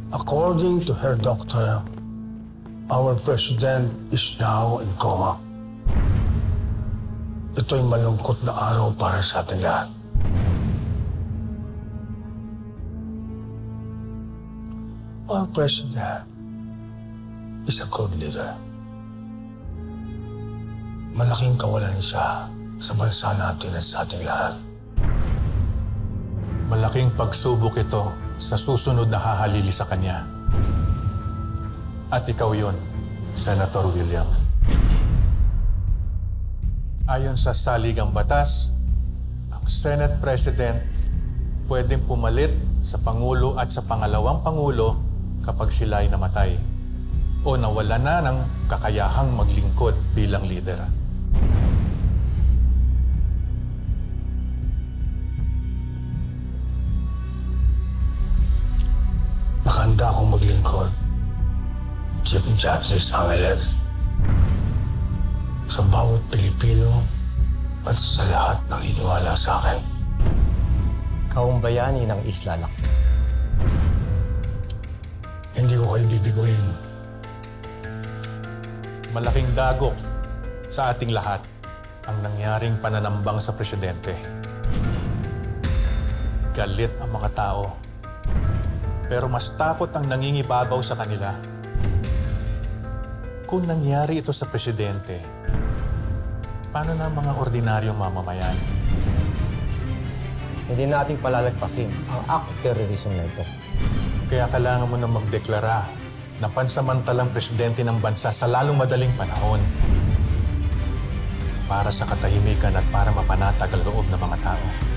According to her doctor, our president is now in coma. Ito'y malungkot na araw para sa ating lahat. Our president is a good leader. Malaking kawalan siya sa bansa natin at sa ating lahat. Malaking pagsubok ito sa susunod na hahalili sa kanya. At ikaw yun, Senator William. Ayon sa saligang batas, ang Senate President pwedeng pumalit sa Pangulo at sa pangalawang Pangulo kapag sila ay namatay o nawala na ng kakayahang maglingkod bilang leader. Nakahanda akong maglingkod, Chief Justice Angeles, sa bawat Pilipino at sa lahat ng iniwala sa akin. Ikaw ang bayani ng Isla Lak. Hindi ko kayo bibiguin. Malaking dagok sa ating lahat ang nangyaring pananambang sa presidente. Galit ang mga tao, pero mas takot ang nangingibabaw sa kanila. Kung nangyari ito sa presidente, paano na ang mga ordinaryong mamamayan? Hindi natin palalagpasin ang act of terrorism na ito. Kaya kailangan mo na magdeklara na pansamantalang presidente ng bansa sa lalong madaling panahon para sa katahimikan at para mapanatag ang loob ng mga tao.